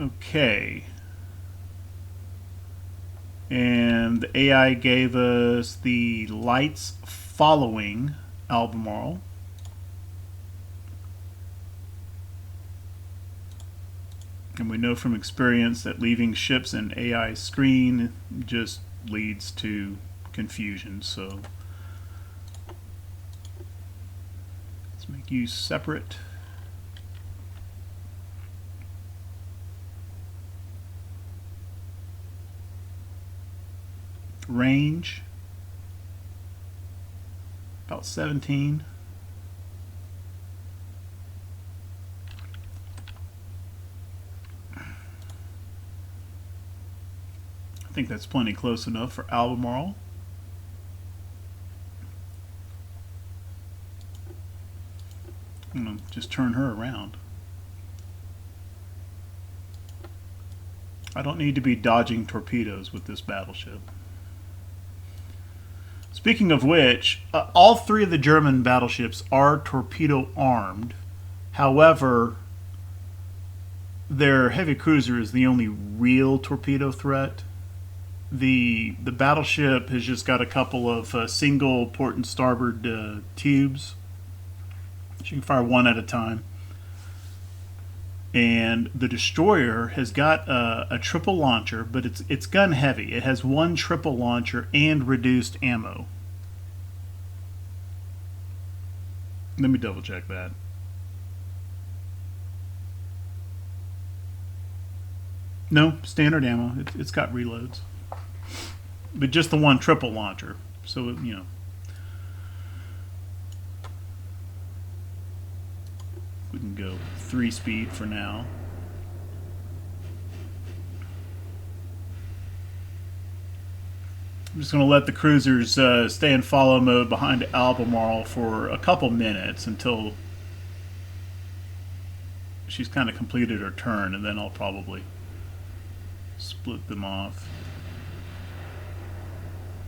Okay. And the AI gave us the lights following Albemarle. And we know from experience that leaving ships in AI screen just leads to confusion. So let's make you separate. Range about 17. I think that's plenty close enough for Albemarle. I'm going to just turn her around. I don't need to be dodging torpedoes with this battleship. Speaking of which, all three of the German battleships are torpedo armed. However, their heavy cruiser is the only real torpedo threat. The battleship has just got a couple of single port and starboard tubes. So you can fire one at a time. And the destroyer has got a triple launcher, but it's gun heavy. It has one triple launcher and reduced ammo. Let me double check that. No, standard ammo. It's got reloads. But just the one triple launcher. So, you know. We can go 3-speed for now. I'm just going to let the cruisers stay in follow mode behind Albemarle for a couple minutes until she's kind of completed her turn, and then I'll probably split them off.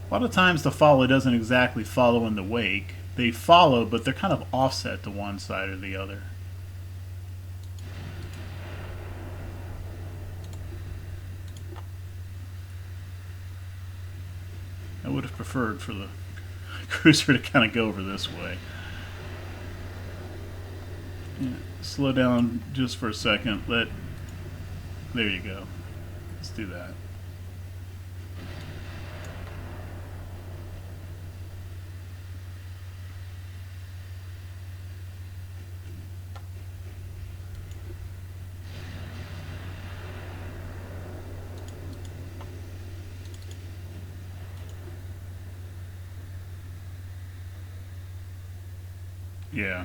A lot of times the follow doesn't exactly follow in the wake. They follow, but they're kind of offset to one side or the other. I would have preferred for the cruiser to kind of go over this way. Yeah, slow down just for a second. There you go. Let's do that. Yeah.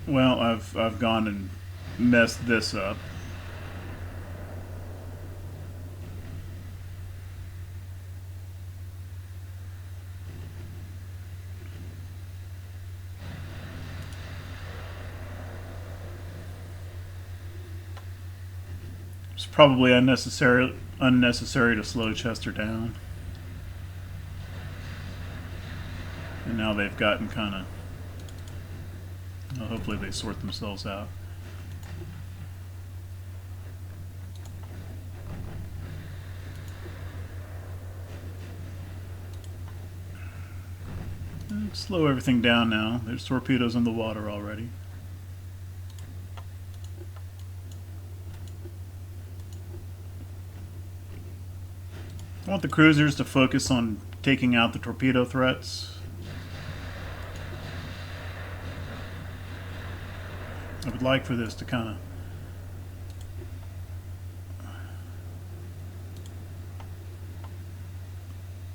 Well, I've gone and messed this up. It's probably unnecessary to slow Chester down. And now they've gotten kind of... Well, hopefully they sort themselves out. Slow everything down now. There's torpedoes in the water already. I want the cruisers to focus on taking out the torpedo threats. I would like for this to kind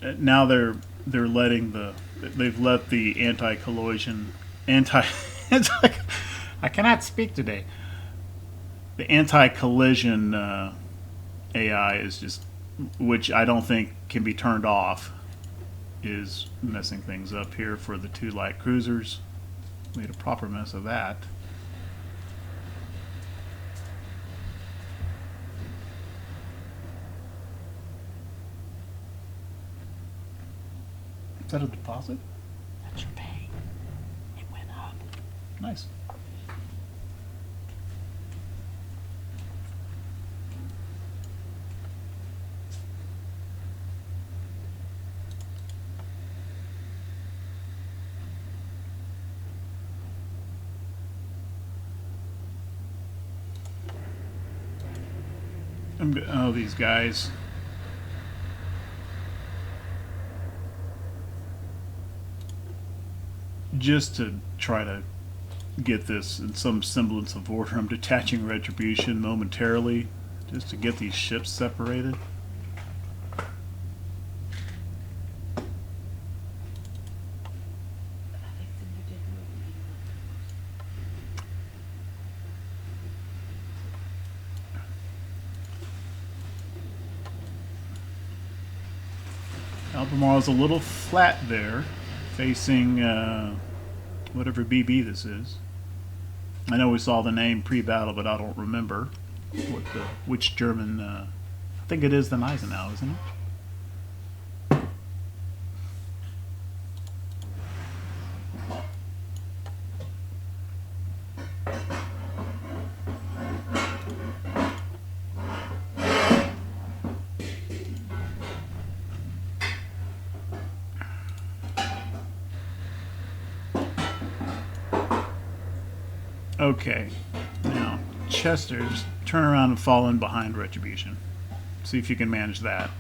of... Now they've let the anti-collision I cannot speak today. The anti-collision AI is just, which I don't think can be turned off, is messing things up here for the two light cruisers. Made a proper mess of that. Is that a deposit? That's your pay. It went up. Nice. Oh, these guys. Just to try to get this in some semblance of order, I'm detaching retribution momentarily just to get these ships separated. Albemarle is a little flat there, facing whatever BB this is. I know we saw the name pre-battle, but I don't remember which German. I think it is the Gneisenau, isn't it? Okay, now Chester's turn around and fall in behind retribution. See if you can manage that.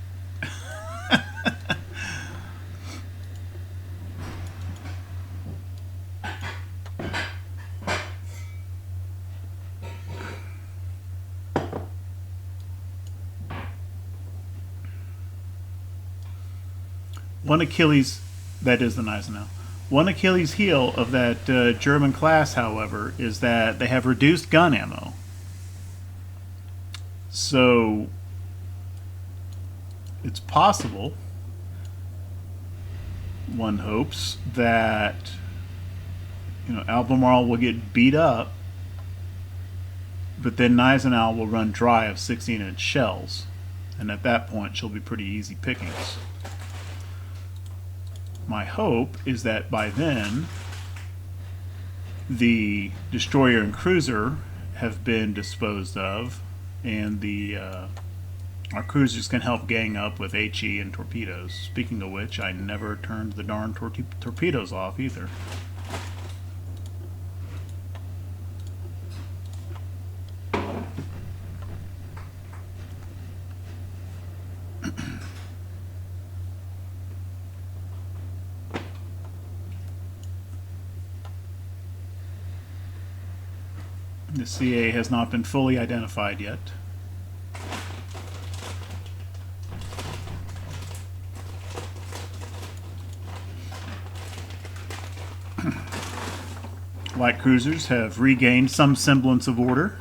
One Achilles, that is the Gneisenau. One Achilles heel of that German class, however, is that they have reduced gun ammo. So it's possible, one hopes, that Albemarle will get beat up, but then Gneisenau will run dry of 16-inch shells, and at that point she'll be pretty easy pickings. My hope is that by then the destroyer and cruiser have been disposed of, and our cruisers can help gang up with HE and torpedoes. Speaking of which, I never turned the darn torpedoes off either. The CA has not been fully identified yet. Light cruisers have regained some semblance of order.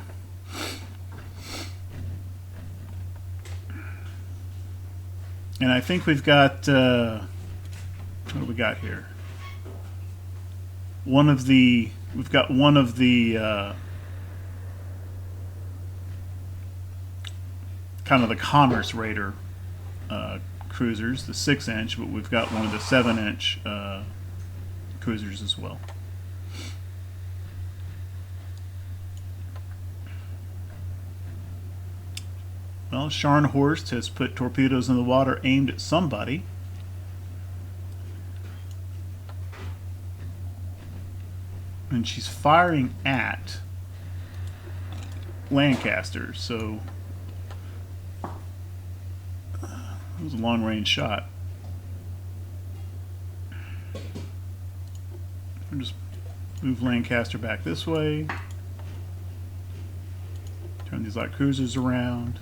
And I think we've got, what do we got here? We've got one of the, kind of the Commerce Raider cruisers, the 6-inch, but we've got one of the 7-inch cruisers as well. Well, Scharnhorst has put torpedoes in the water aimed at somebody. And she's firing at Lancaster, so it was a long-range shot. I'll just move Lancaster back this way. Turn these light cruisers around.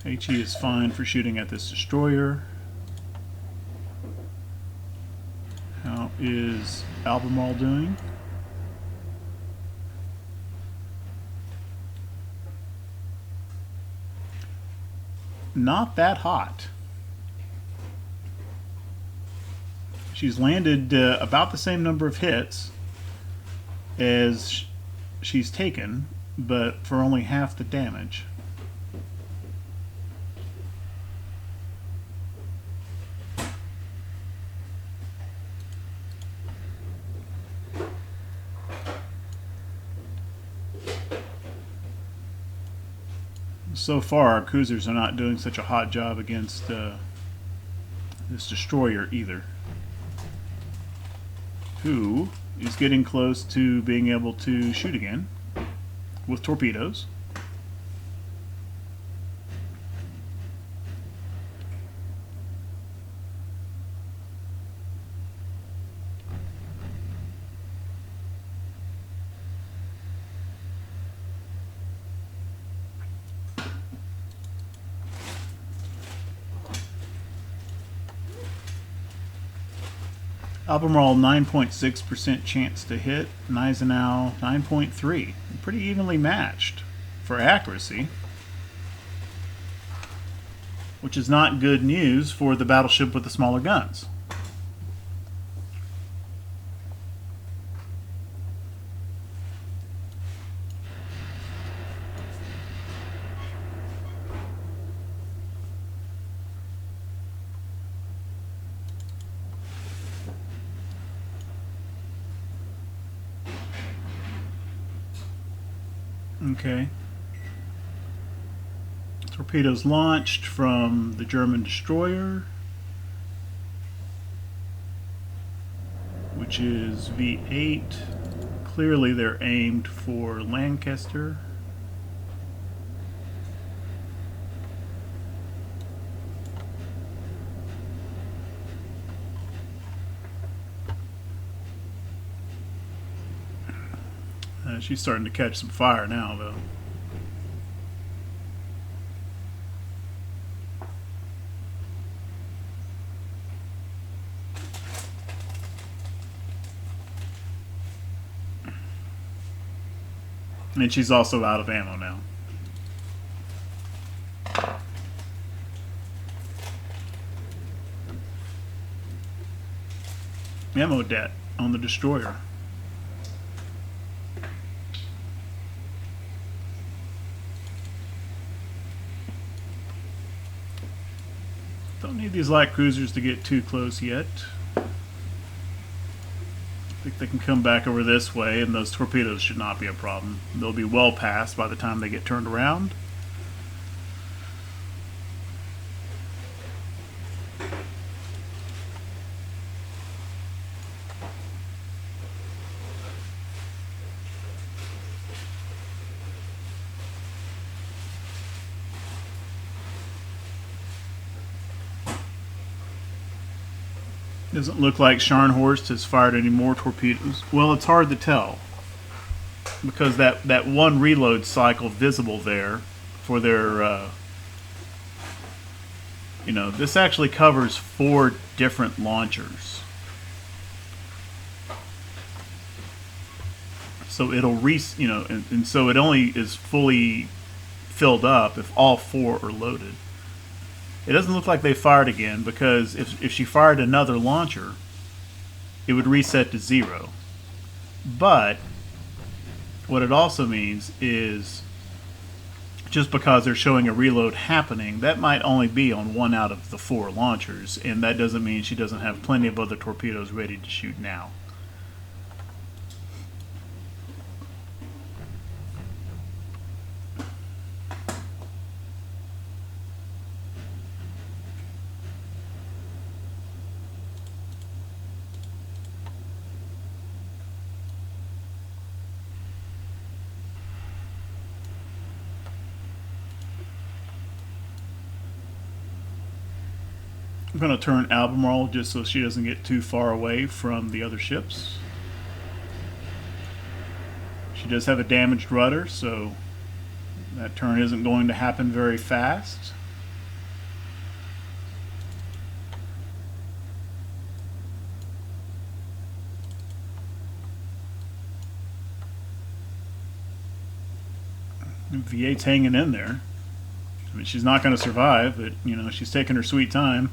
HE is fine for shooting at this destroyer. How is Albemarle doing? Not that hot. She's landed about the same number of hits as she's taken, but for only half the damage. So far, our cruisers are not doing such a hot job against this destroyer either, who is getting close to being able to shoot again with torpedoes. Albemarle 9.6% chance to hit, Gneisenau 9.3. Pretty evenly matched for accuracy, which is not good news for the battleship with the smaller guns. Okay. Torpedoes launched from the German destroyer, which is V8. Clearly they're aimed for Lancaster. She's starting to catch some fire now, though. And she's also out of ammo now. Ammo debt on the destroyer. Don't need these light cruisers to get too close yet. I think they can come back over this way, and those torpedoes should not be a problem. They'll be well past by the time they get turned around. Doesn't look like Scharnhorst has fired any more torpedoes. Well, it's hard to tell because that one reload cycle visible there for their this actually covers 4 different launchers, so it'll and so it only is fully filled up if all 4 are loaded. It doesn't look like they fired again, because if she fired another launcher, it would reset to 0. But what it also means is, just because they're showing a reload happening, that might only be on 1 out of the 4 launchers, and that doesn't mean she doesn't have plenty of other torpedoes ready to shoot now. I'm going to turn Albemarle just so she doesn't get too far away from the other ships. She does have a damaged rudder, so that turn isn't going to happen very fast. V8's hanging in there. I mean, she's not going to survive, but she's taking her sweet time.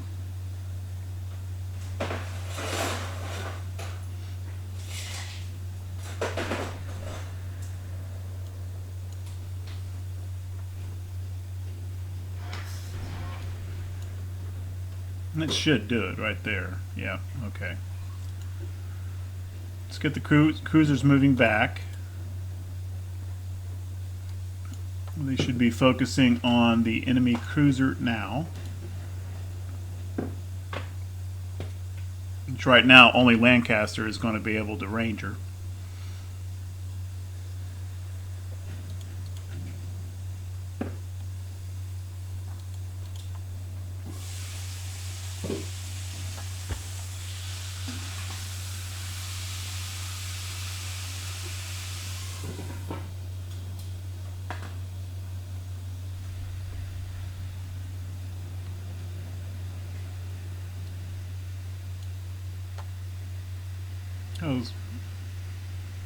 That should do it right there. Yeah, okay. Let's get the cruisers moving back. They should be focusing on the enemy cruiser now. Which right now only Lancaster is going to be able to range her.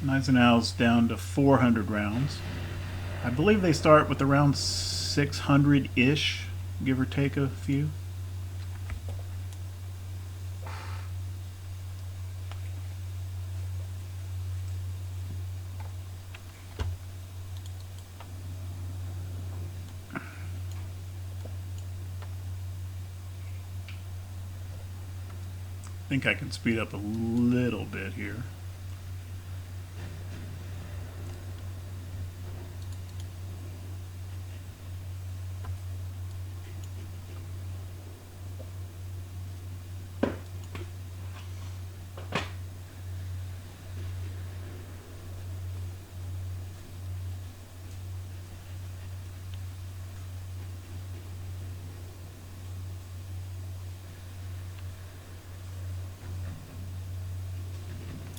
Gneisenau's down to 400 rounds. I believe they start with around 600-ish, give or take a few. I think I can speed up a little bit here.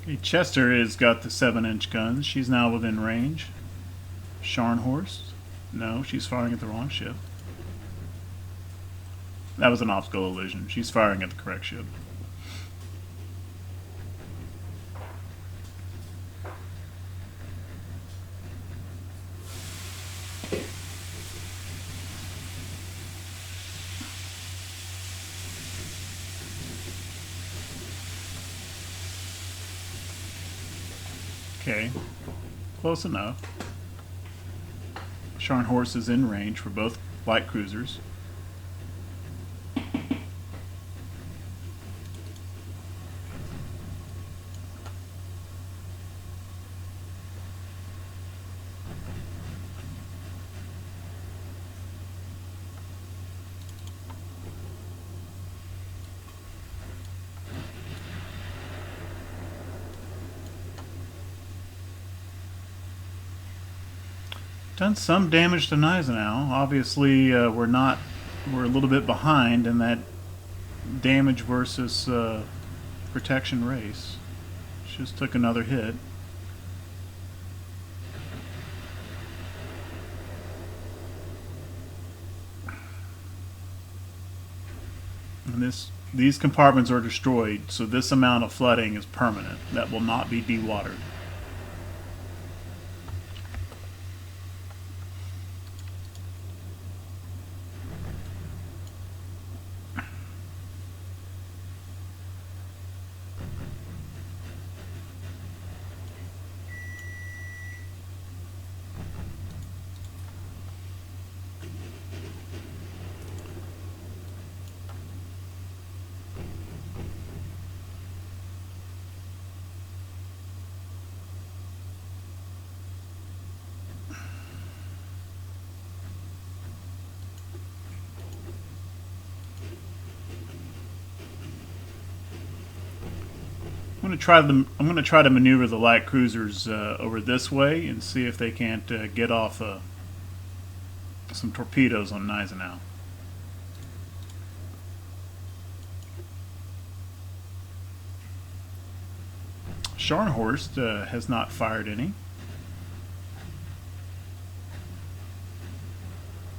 Okay, Chester has got the 7-inch guns. She's now within range. Scharnhorst. No, she's firing at the wrong ship. That was an optical illusion. She's firing at the correct ship. Okay, close enough. Scharnhorst is in range for both light cruisers. Done some damage to Gneisenau. Obviously, we're a little bit behind in that damage versus protection race. Just took another hit. And these compartments are destroyed, so this amount of flooding is permanent. That will not be dewatered. I'm going to try to maneuver the light cruisers over this way and see if they can't get off some torpedoes on Gneisenau. Scharnhorst has not fired any.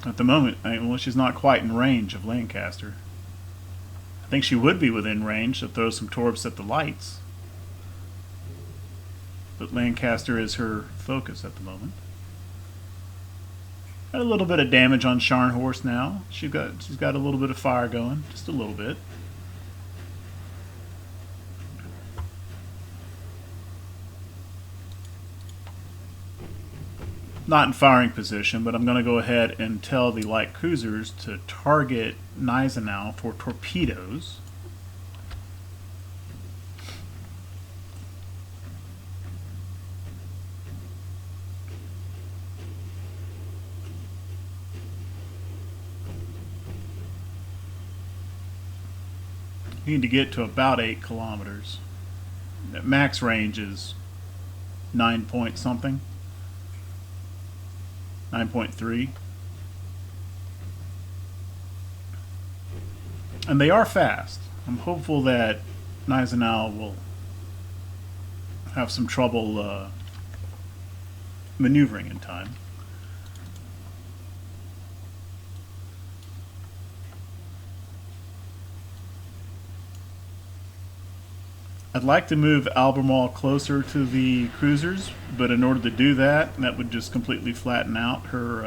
At the moment, well, she's not quite in range of Lancaster. I think she would be within range to throw some torps at the lights. But Lancaster is her focus at the moment. Got a little bit of damage on Scharnhorst now. She's got a little bit of fire going, just a little bit. not in firing position, but I'm going to go ahead and tell the light cruisers to target Gneisenau for torpedoes. Need to get to about 8 kilometers. Max range is 9 point something. 9.3. And they are fast. I'm hopeful that Gneisenau will have some trouble maneuvering in time. I'd like to move Albemarle closer to the cruisers, but in order to do that, that would just completely flatten out her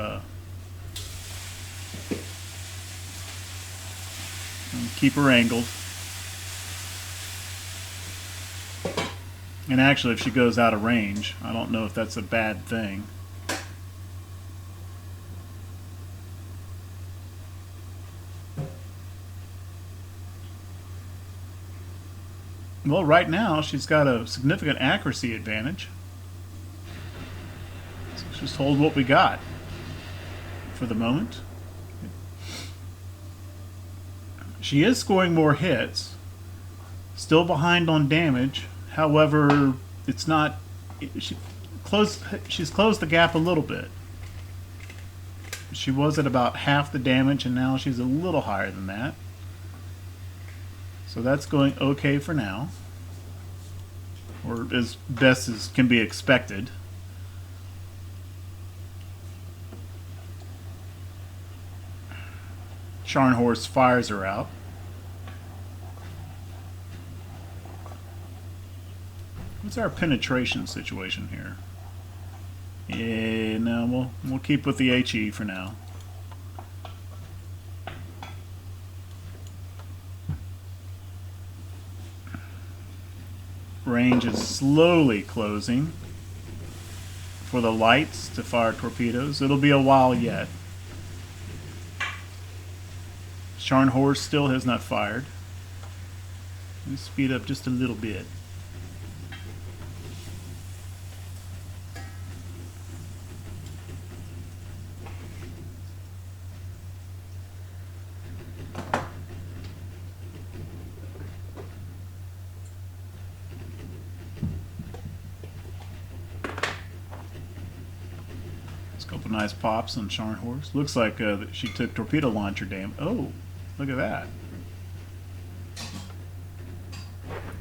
and keep her angled. And actually, if she goes out of range, I don't know if that's a bad thing. Well, right now, she's got a significant accuracy advantage. So let's just hold what we got for the moment. She is scoring more hits. Still behind on damage. However, it's not... she's closed the gap a little bit. She was at about half the damage, and now she's a little higher than that. So that's going okay for now, or as best as can be expected. Scharnhorst fires her out. What's our penetration situation here? Yeah, no, we'll keep with the HE for now. Range is slowly closing for the lights to fire torpedoes. It'll be a while yet. Scharnhorst still has not fired. Let's speed up just a little bit. Couple nice pops on Scharnhorst. Looks like she took torpedo launcher damage. Oh, look at that.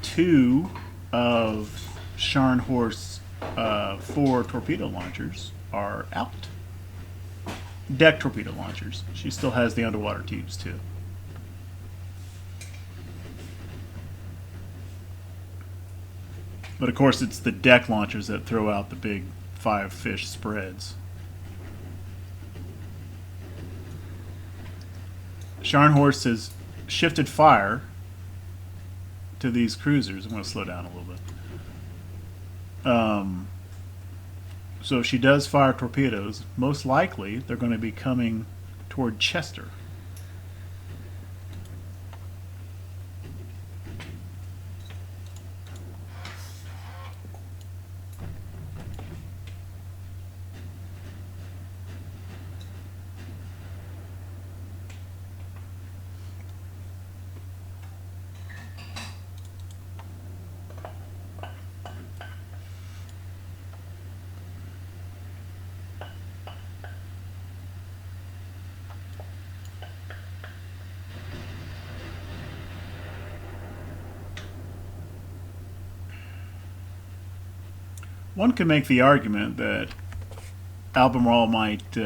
2 of Scharnhorst's 4 torpedo launchers are out. Deck torpedo launchers. She still has the underwater tubes too. But of course it's the deck launchers that throw out the big 5-fish spreads. Scharnhorst has shifted fire to these cruisers. I'm going to slow down a little bit. So if she does fire torpedoes, most likely they're going to be coming toward Chester. One could make the argument that Albemarle might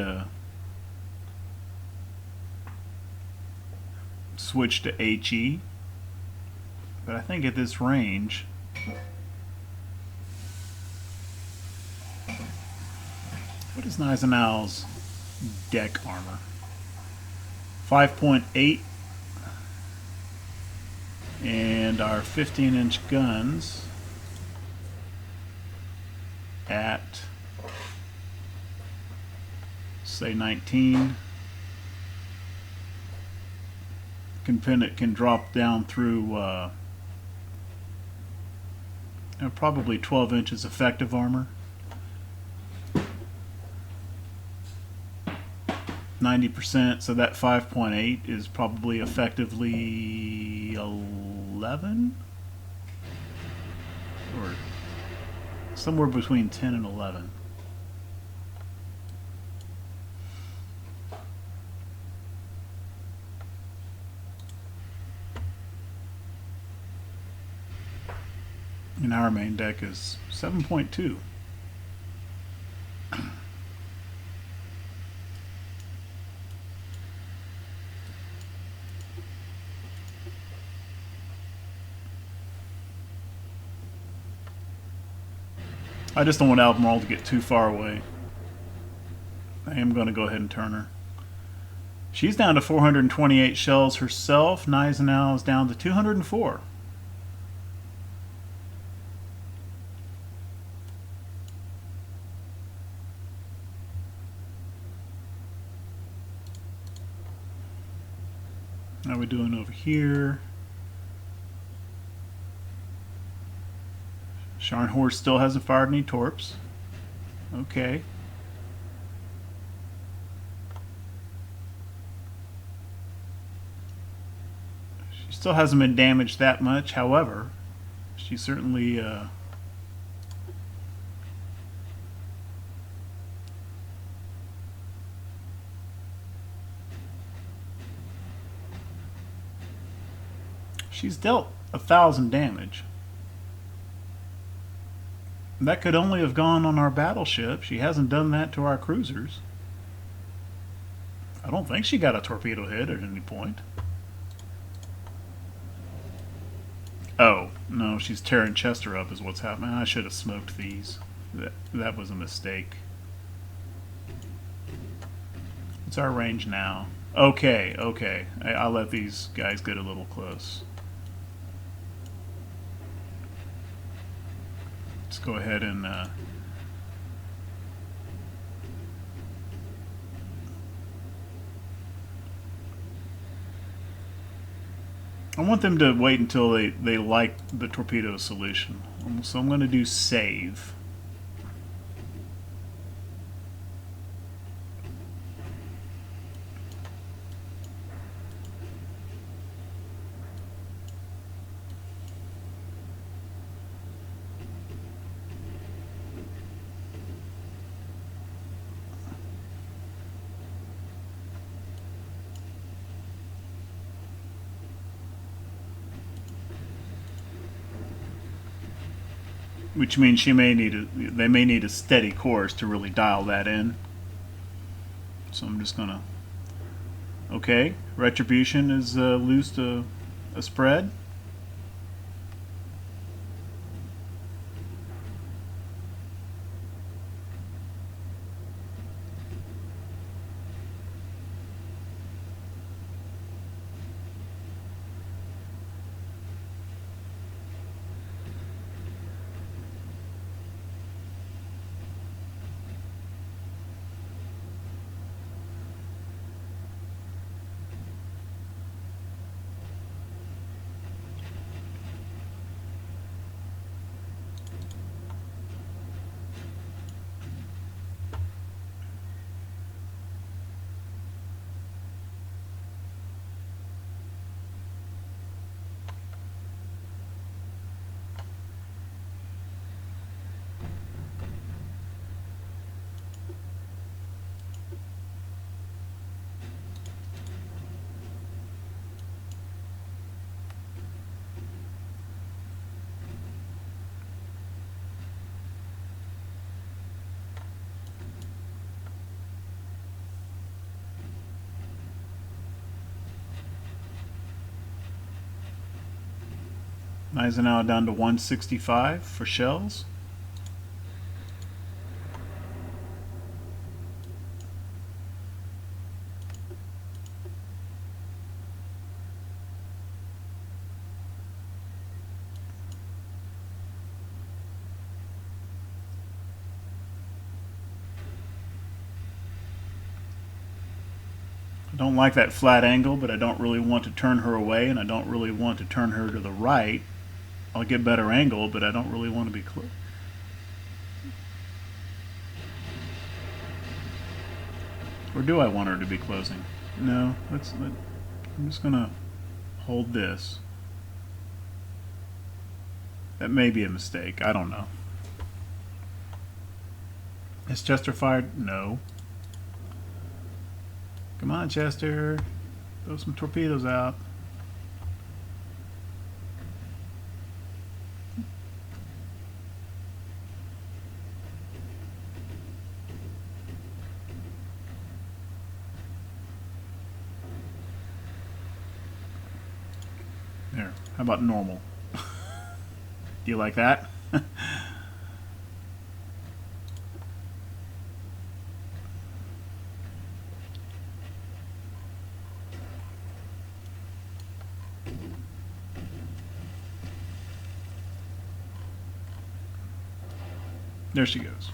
switch to HE, but I think at this range, what is Gneisenau's deck armor? 5.8, and our 15-inch guns at say 19. It can drop down through probably 12 inches effective armor. 90%, so that 5.8 is probably effectively 11? Or somewhere between 10 and 11. And our main deck is 7.2. I just don't want Albemarle to get too far away. I am going to go ahead and turn her. She's down to 428 shells herself. Gneisenau is down to 204. How are we doing over here? Scharnhorst still hasn't fired any torps. Okay. She still hasn't been damaged that much, however, she certainly she's dealt 1,000 damage. That could only have gone on our battleship. She hasn't done that to our cruisers. I don't think she got a torpedo hit at any point. Oh, no, she's tearing Chester up is what's happening. I should have smoked these. That was a mistake. What's our range now? Okay, okay. I'll let these guys get a little close. Let's go ahead and I want them to wait until they like the torpedo solution. So I'm going to do save. Which means they may need a steady course to really dial that in. So I'm just gonna. Okay, Retribution is loosed a spread. Gneisenau down to 165 for shells. Don't like that flat angle, but I don't really want to turn her away, and I don't really want to turn her to the right. I'll get better angle, but I don't really want to be close. Or do I want her to be closing? No, I'm just gonna hold this. That may be a mistake, I don't know. Is Chester fired? No. Come on, Chester. Throw some torpedoes out. There. How about normal? Do you like that? There she goes.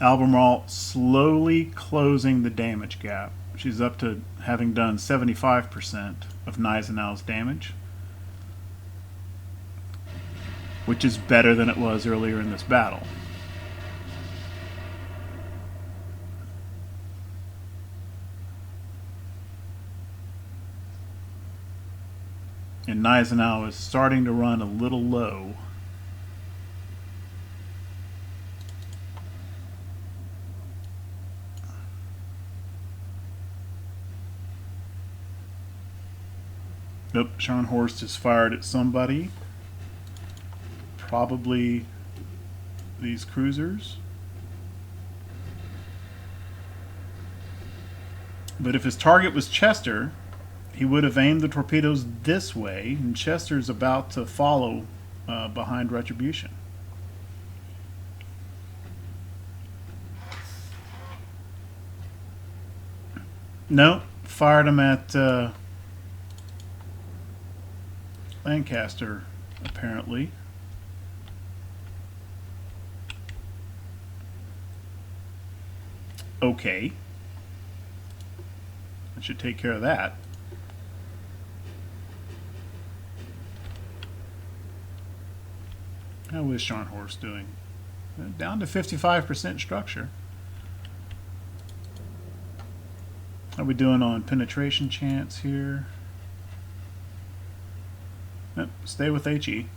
Albemarle slowly closing the damage gap. She's up to having done 75% of Gneisenau's damage, which is better than it was earlier in this battle. And Gneisenau is starting to run a little low. Nope, Scharnhorst is fired at somebody. Probably these cruisers. But if his target was Chester, he would have aimed the torpedoes this way, and Chester's about to follow behind Retribution. No, fired him at Lancaster, apparently. Okay. I should take care of that. How is Scharnhorst doing? Down to 55% structure. How are we doing on penetration chance here? Yep, stay with HE.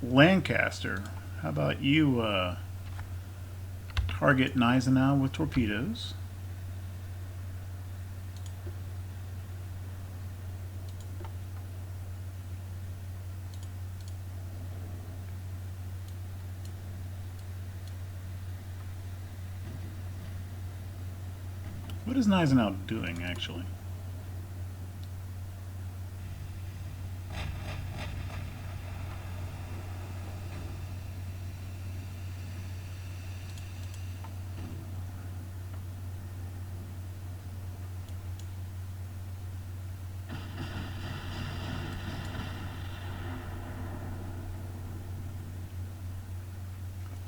Lancaster, how about you target Gneisenau with torpedoes? What is Gneisenau doing, actually?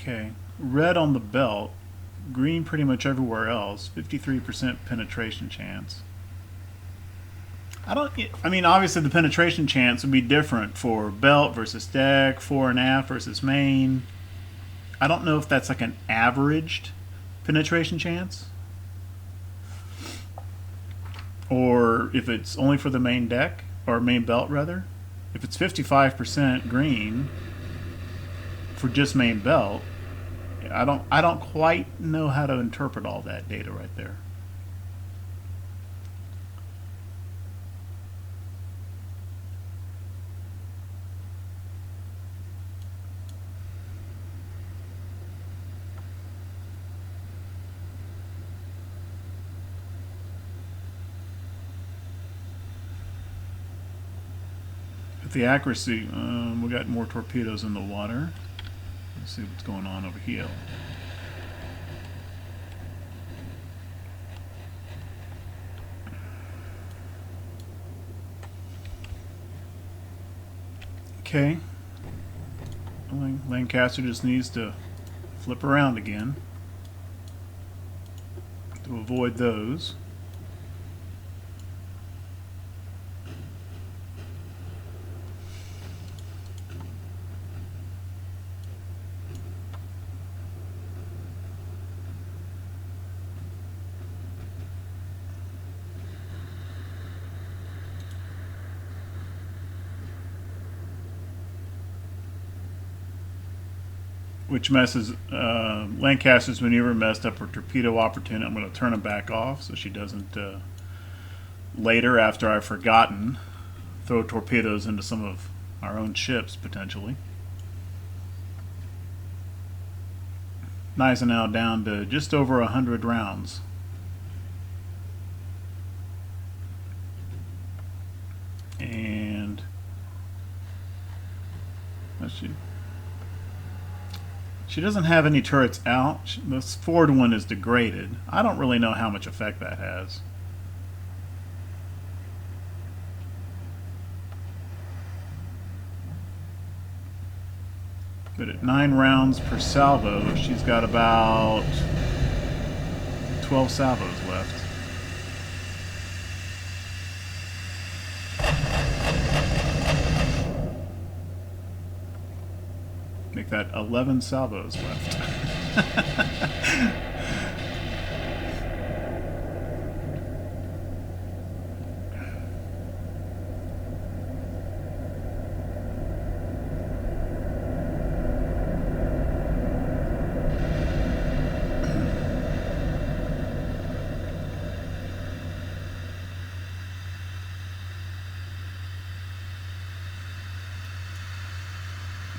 Okay, red on the belt. Green pretty much everywhere else. 53% penetration chance. I mean, obviously the penetration chance would be different for belt versus deck, fore and aft versus main. I don't know if that's like an averaged penetration chance, or if it's only for the main deck, or main belt rather. If it's 55% green for just main belt, I don't quite know how to interpret all that data right there. With the accuracy, we got more torpedoes in the water. Let's see what's going on over here. Okay. Lancaster just needs to flip around again to avoid those. Which messes Lancaster's maneuver messed up her torpedo opportunity. I'm going to turn them back off so she doesn't later, after I've forgotten, throw torpedoes into some of our own ships potentially. Gneisenau down to just over 100 rounds. And let's see. She doesn't have any turrets out. This forward one is degraded. I don't really know how much effect that has. But at 9 rounds per salvo, she's got about 12 salvos left. Make that 11 salvos left.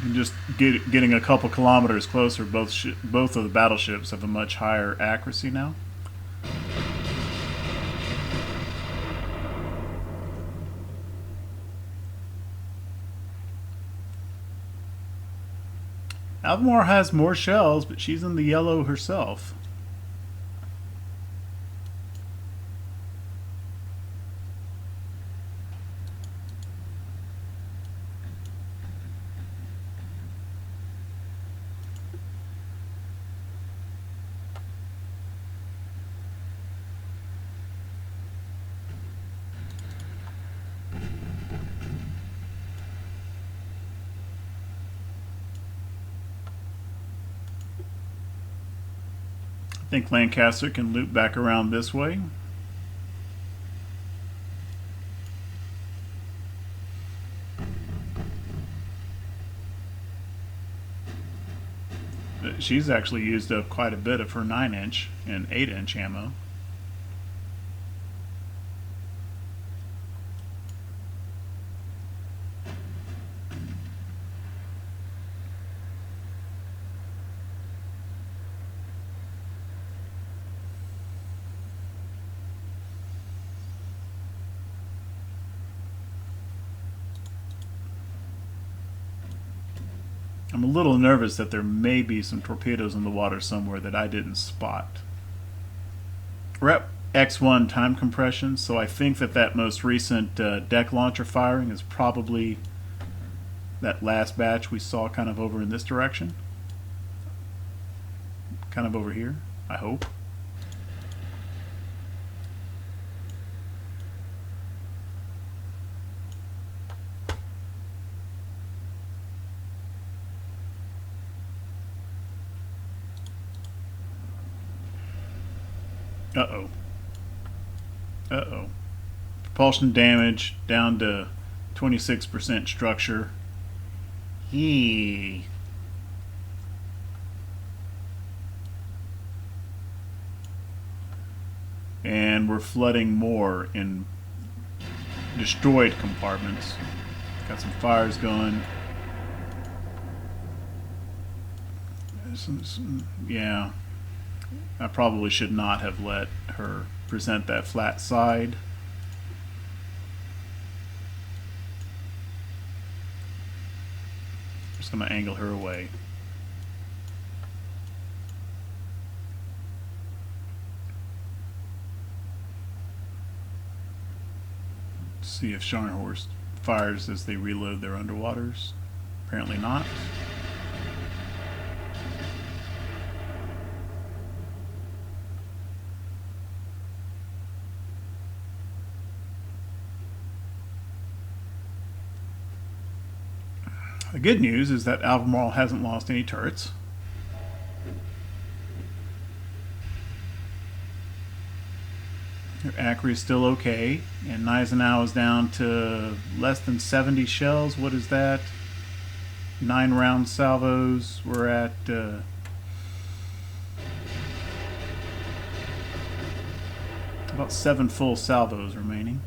And just getting a couple kilometers closer, both of the battleships have a much higher accuracy now. Albemarle has more shells, but she's in the yellow herself. I think Lancaster can loop back around this way. She's actually used up quite a bit of her 9-inch and 8-inch ammo. I'm a little nervous that there may be some torpedoes in the water somewhere that I didn't spot. We're at X1 time compression, so I think that most recent deck launcher firing is probably that last batch we saw kind of over in this direction. Kind of over here, I hope. Uh-oh. Uh-oh. Propulsion damage down to 26% structure. Yee. And we're flooding more in destroyed compartments. Got some fires going. Yeah. I probably should not have let her present that flat side. Just going to angle her away. See if Scharnhorst fires as they reload their underwaters. Apparently not. The good news is that Albemarle hasn't lost any turrets. Their Acre is still okay, and Gneisenau is down to less than 70 shells. What is that? 9 round salvos. We're at about 7 full salvos remaining.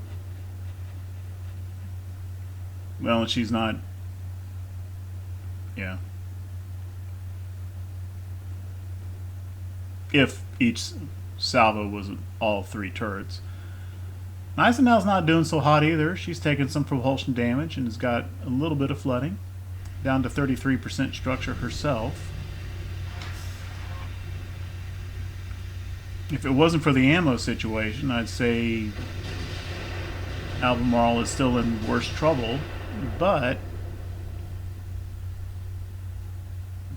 Well, and she's not. Yeah. If each salvo was all 3 turrets. Gneisenau's not doing so hot either. She's taken some propulsion damage and has got a little bit of flooding. Down to 33% structure herself. If it wasn't for the ammo situation, I'd say Albemarle is still in worse trouble, but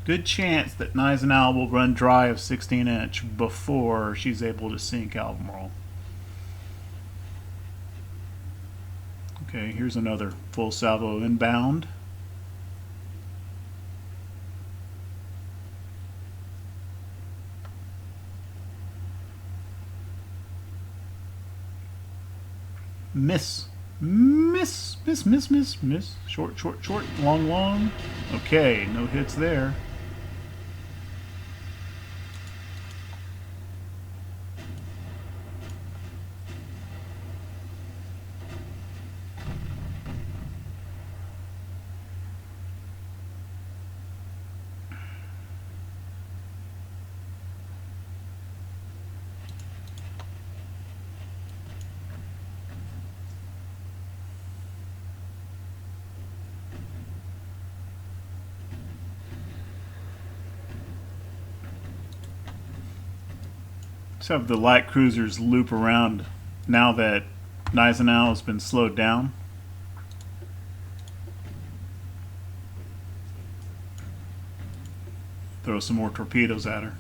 good chance that Gneisenau will run dry of 16-inch before she's able to sink Albemarle. Okay, here's another full salvo inbound. Miss. Miss. Miss, miss, miss, miss. Short, short, short. Long, long. Okay, no hits there. Let's have the light cruisers loop around now that Gneisenau has been slowed down. Throw some more torpedoes at her.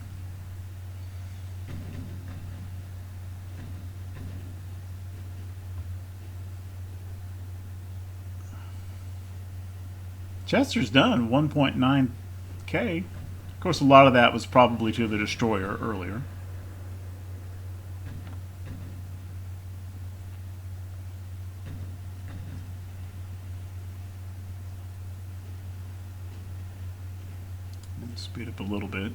Chester's done 1.9K. Of course, a lot of that was probably to the destroyer earlier. Speed up a little bit.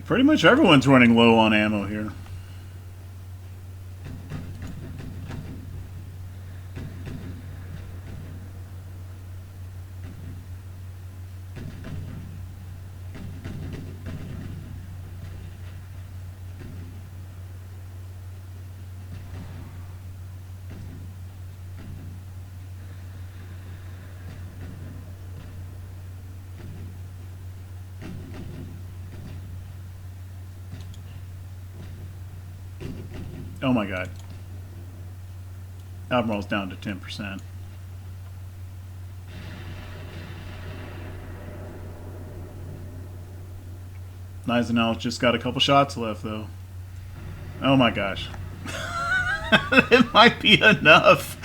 Pretty much everyone's running low on ammo here. Oh my god. Admiral's down to 10%. Gneisenau's just got a couple shots left though. Oh my gosh. It might be enough.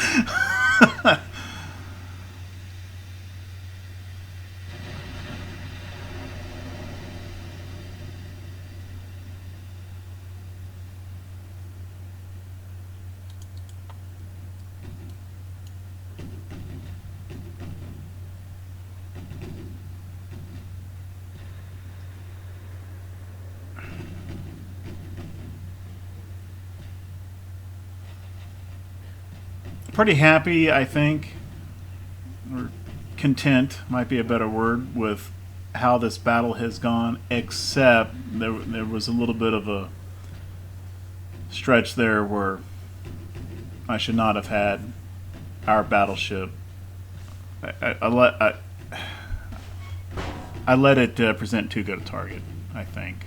Pretty happy, I think. content, might be a better word, with how this battle has gone, except there was a little bit of a stretch there where I should not have had our battleship. I let it present too good a target, I think.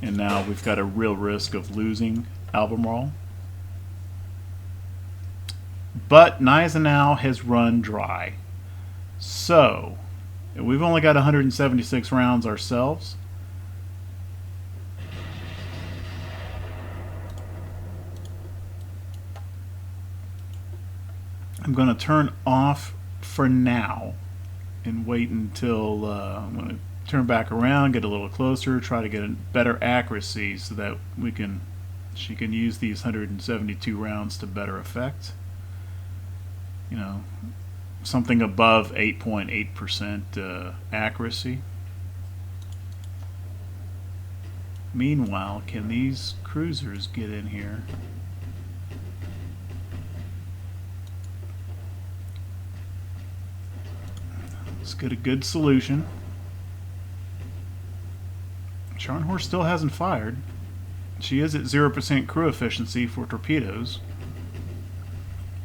And now we've got a real risk of losing Albemarle. But Gneisenau has run dry. So, we've only got 176 rounds ourselves. I'm going to turn off for now and wait until I'm going to turn back around, get a little closer, try to get a better accuracy so that she can use these 172 rounds to better effect. You know, something above 8.8% accuracy. Meanwhile, can these cruisers get in here? Let's get a good solution. Scharnhorst still hasn't fired. She is at 0% crew efficiency for torpedoes,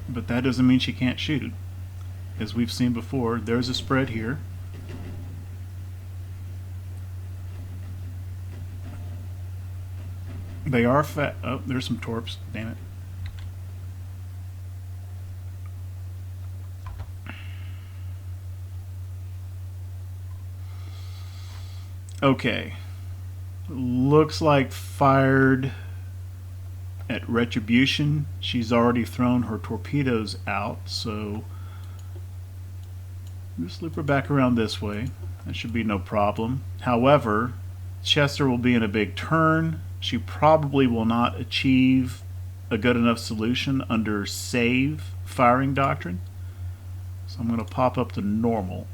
but that doesn't mean she can't shoot. As we've seen before, there's a spread here. They are fat. Oh, there's some torps. Damn it. Okay. Looks like fired at Retribution. She's already thrown her torpedoes out, so just loop her back around this way. That should be no problem. However, Chester will be in a big turn. She probably will not achieve a good enough solution under save firing doctrine. So I'm going to pop up to normal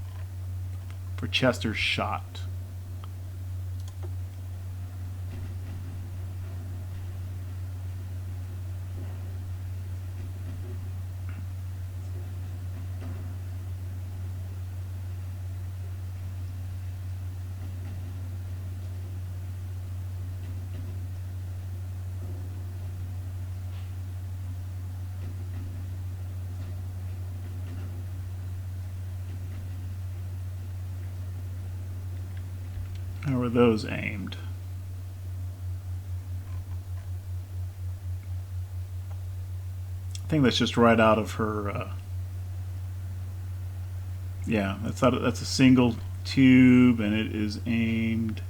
for Chester's shot. How are those aimed? I think that's just right out of her. Yeah, that's a single tube, and it is aimed.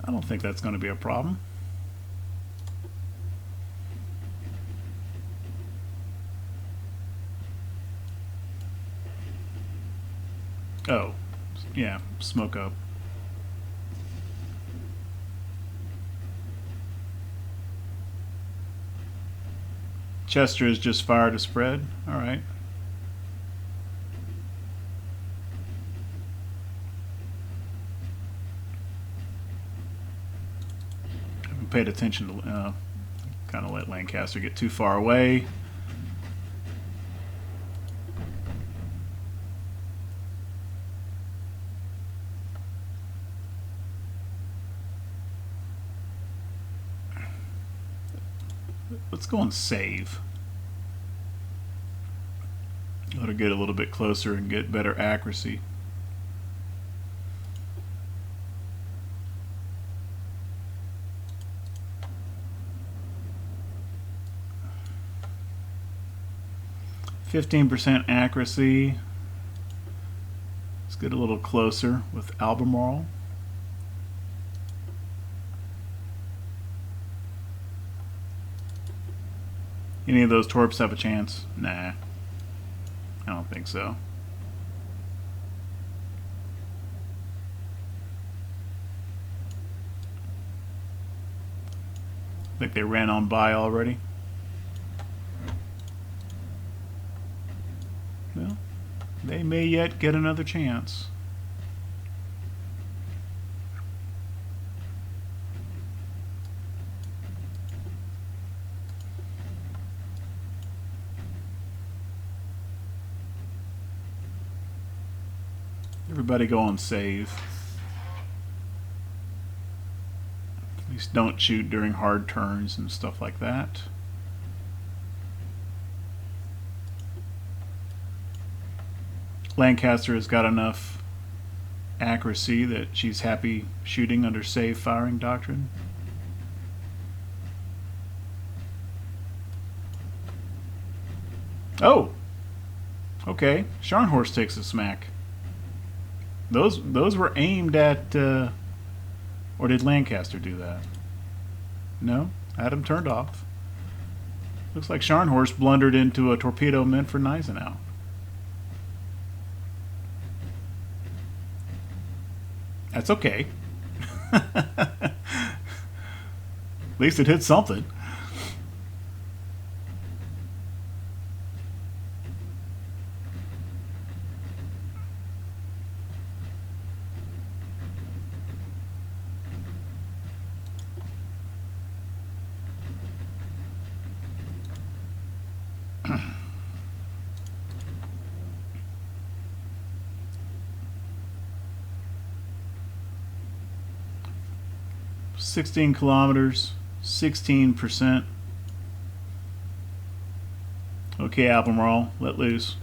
I don't think that's going to be a problem. Oh, yeah, smoke up. Chester has just fired a spread. All right. Haven't paid attention to kind of let Lancaster get too far away. Let's go and save. Ought to get a little bit closer and get better accuracy. %15 accuracy. Let's get a little closer with Albemarle. Any of those torps have a chance? Nah, I don't think so. I think they ran on by already. Well, they may yet get another chance. Everybody go on save. At least don't shoot during hard turns and stuff like that. Lancaster has got enough accuracy that she's happy shooting under save firing doctrine. Oh! Okay, Scharnhorst takes a smack. Those were aimed at, or did Lancaster do that? No, had him turned off. Looks like Scharnhorst blundered into a torpedo meant for Gneisenau. That's okay. At least it hit something. $16 kilometers, 16%. Okay, Albemarle, let loose.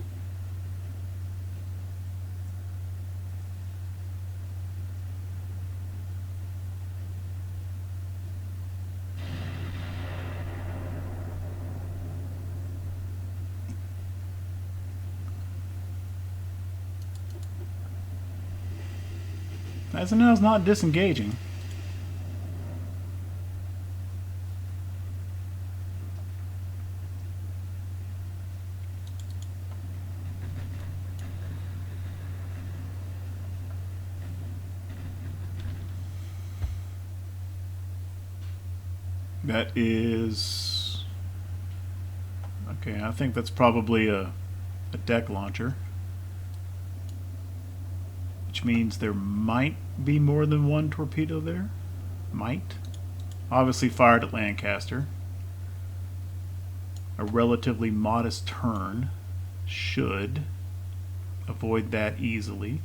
Gneisenau's not disengaging. That is... okay, I think that's probably a deck launcher. Which means there might be more than one torpedo there. Might. Obviously fired at Lancaster. A relatively modest turn should avoid that easily.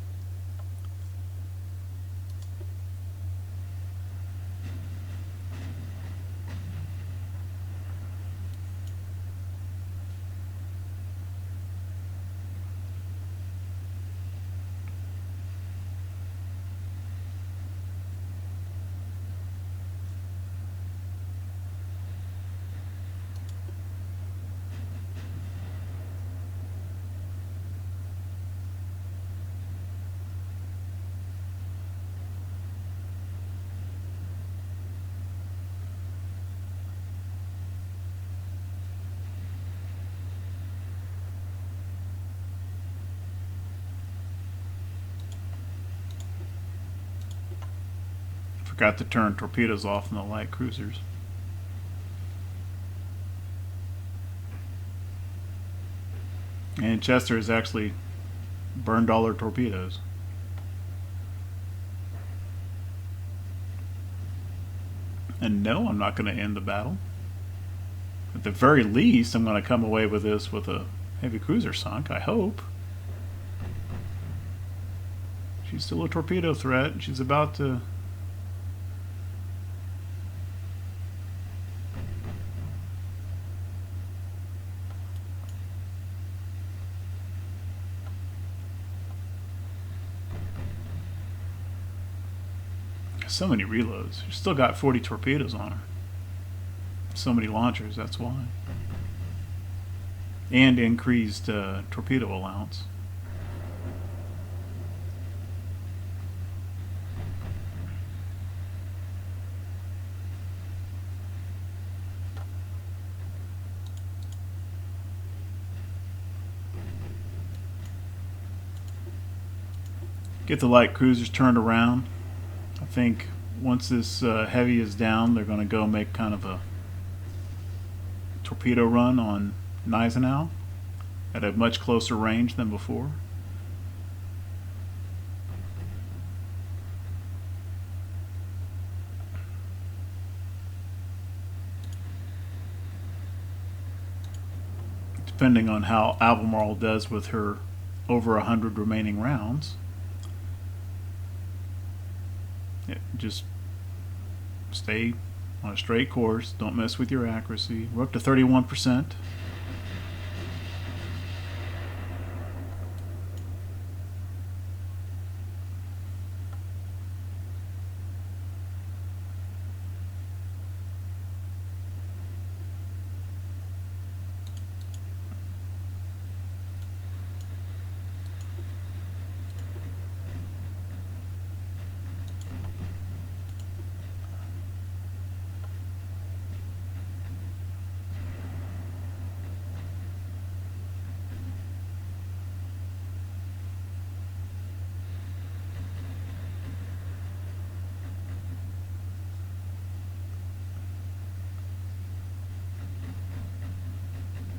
Forgot to turn torpedoes off in the light cruisers. And Chester has actually burned all their torpedoes. And no, I'm not going to end the battle. At the very least, I'm going to come away with this with a heavy cruiser sunk, I hope. She's still a torpedo threat. She's about to... so many reloads. She's still got 40 torpedoes on her. So many launchers, that's why. And increased torpedo allowance. Get the light cruisers turned around. I think once this heavy is down, they're going to go make kind of a torpedo run on Gneisenau at a much closer range than before. Depending on how Albemarle does with her over 100 remaining rounds. Yeah, just stay on a straight course. Don't mess with your accuracy. We're up to 31%.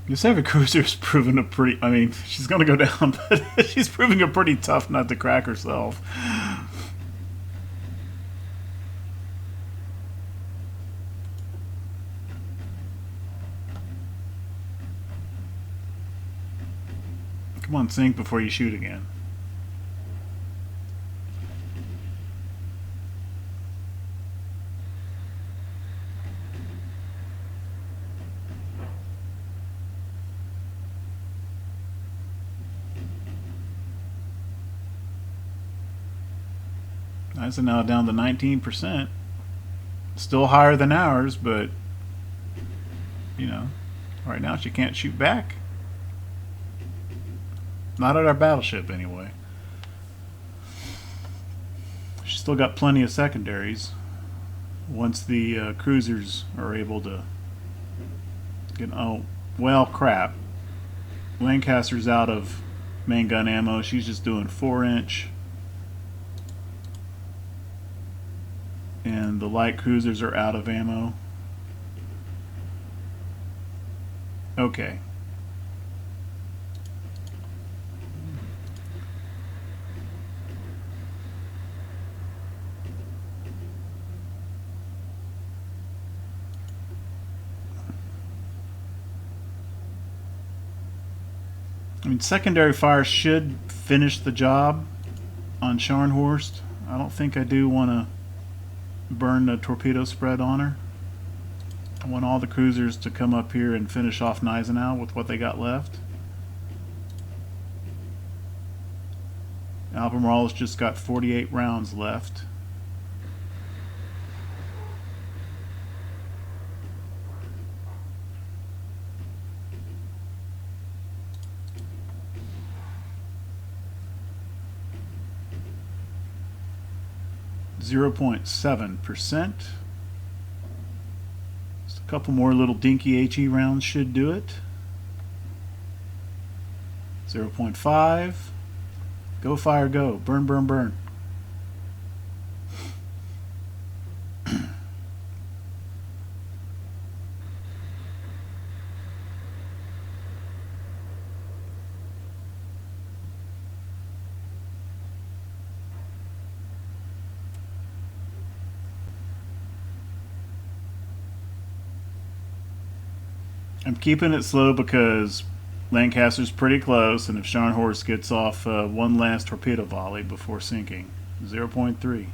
This heavy cruiser's proven a pretty. I mean, she's going to go down, but she's proving a pretty tough nut to crack herself. Come on, sink before you shoot again. Gneisenau down to 19%. Still higher than ours, but, you know, right now she can't shoot back. Not at our battleship, anyway. She's still got plenty of secondaries. Once the cruisers are able to get... Oh, well, crap. Lancaster's out of main gun ammo. She's just doing 4-inch. And the light cruisers are out of ammo. Okay. I mean, secondary fire should finish the job on Scharnhorst. I don't think I do want to burn the torpedo spread on her. I want all the cruisers to come up here and finish off Gneisenau with what they got left. Albemarle's just got 48 rounds left. .7%. Just a couple more little dinky HE rounds should do it. 0.5. Go fire, go. Burn, burn, burn. I'm keeping it slow because Lancaster's pretty close, and if Scharnhorst gets off one last torpedo volley before sinking, 0.3.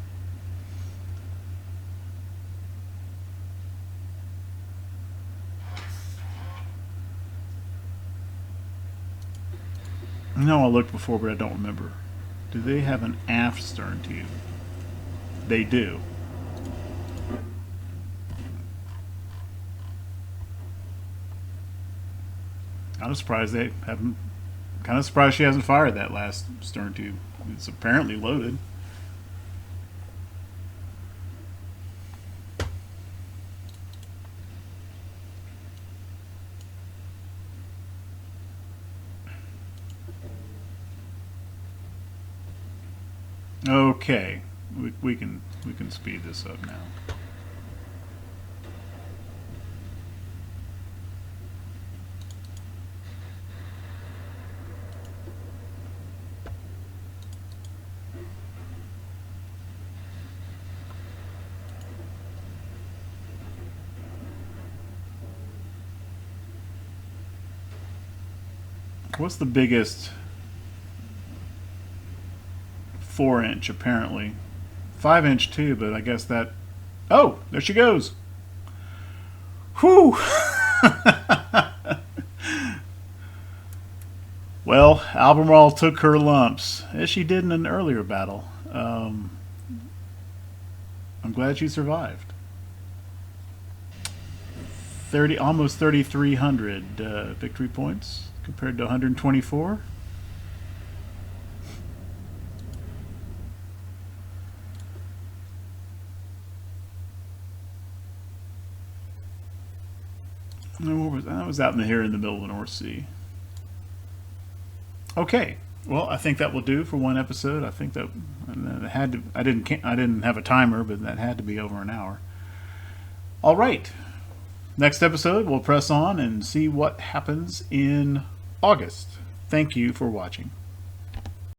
I know I looked before, but I don't remember. Do they have an aft stern tube? They do. Kind of surprised they haven't. Kind of surprised she hasn't fired that last stern tube. It's apparently loaded. Okay, we can speed this up now. What's the biggest 4-inch apparently? 5-inch too, but I guess that... Oh, there she goes. Whew. Well, Albemarle took her lumps, as she did in an earlier battle. I'm glad she survived. Almost 3,300 victory points compared to 124. I was out in here in the middle of the North Sea. Okay, well, I think that will do for one episode. I think that had to. I didn't have a timer, but that had to be over an hour. All right, next episode we'll press on and see what happens in August. Thank you for watching.